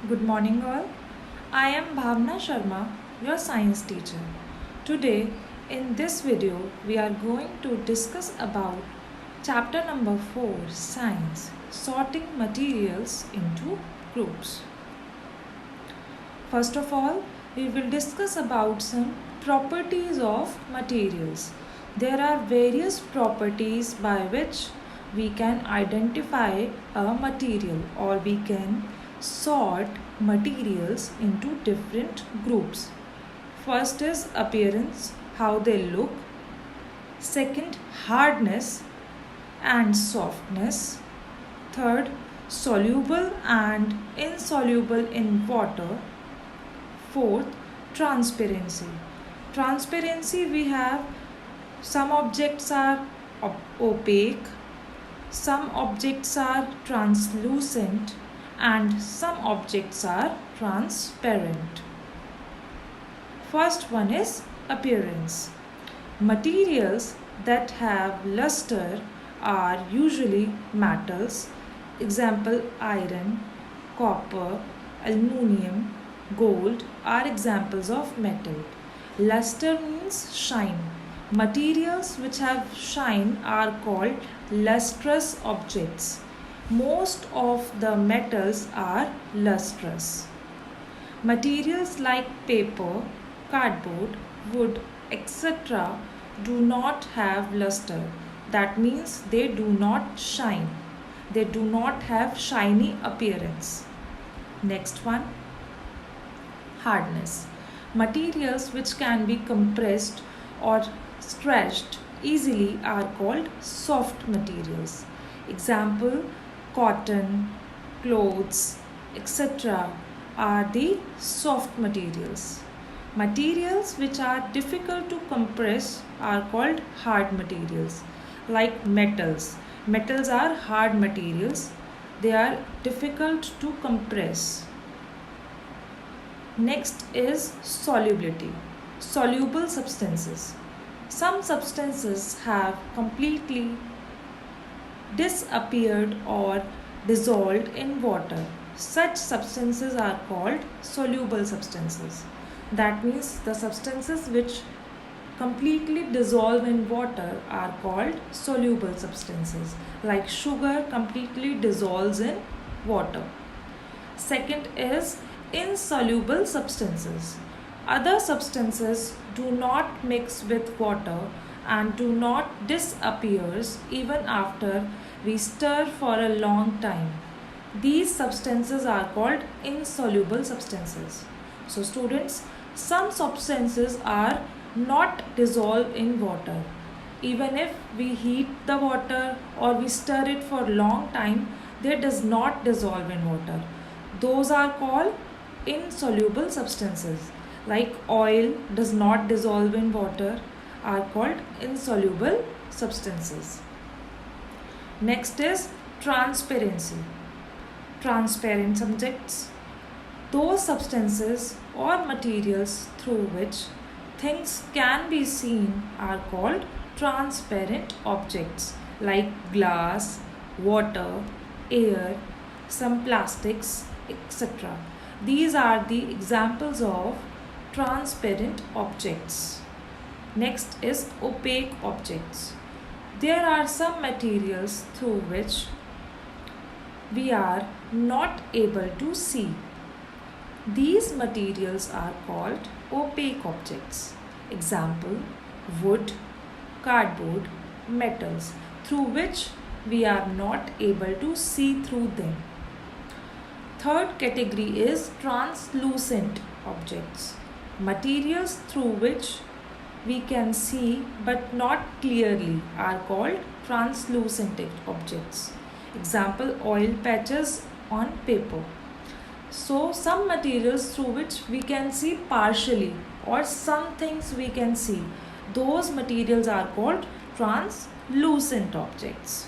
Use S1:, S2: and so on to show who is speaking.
S1: Good morning all. I am Bhavna Sharma, your science teacher. Today in this video we are going to discuss about chapter number 4, Science, sorting materials into groups. First of all, we will discuss about some properties of materials. There are various properties by which we can identify a material, or we can sort materials into different groups. First is appearance, how they look. Second, hardness and softness. Third, soluble and insoluble in water. Fourth, transparency. Transparency, we have some objects are opaque, some objects are translucent, and some objects are transparent. First one is appearance. Materials that have luster are usually metals. Example, iron, copper, aluminum, gold are examples of metal. Luster means shine. Materials which have shine are called lustrous objects. Most of the metals are lustrous. Materials like paper, cardboard, wood, etc. do not have luster. That means they do not shine. They do not have shiny appearance. Next one, hardness. Materials which can be compressed or stretched easily are called soft materials. Example, cotton, clothes, etc. are the soft materials. Materials which are difficult to compress are called hard materials, like metals. Metals are hard materials. They are difficult to compress. Next is solubility. Soluble substances. Some substances have completely disappeared or dissolved in water. Such substances are called soluble substances. That means the substances which completely dissolve in water are called soluble substances. Like sugar completely dissolves in water. Second is insoluble substances. Other substances do not mix with water and do not disappears even after we stir for a long time. These substances are called insoluble substances. So students, some substances are not dissolved in water. Even if we heat the water or we stir it for a long time, they does not dissolve in water. Those are called insoluble substances. Like oil does not dissolve in water, are called insoluble substances. Next is transparency. Transparent subjects. Those substances or materials through which things can be seen are called transparent objects, like glass, water, air, some plastics, etc. These are the examples of transparent objects. Next is opaque objects. There are some materials through which we are not able to see. These materials are called opaque objects. Example, wood, cardboard, metals, through which we are not able to see through them. Third category is translucent objects. Materials through which we can see but not clearly are called translucent objects. Example, oil patches on paper. So some materials through which we can see partially, or some things we can see, those materials are called translucent objects.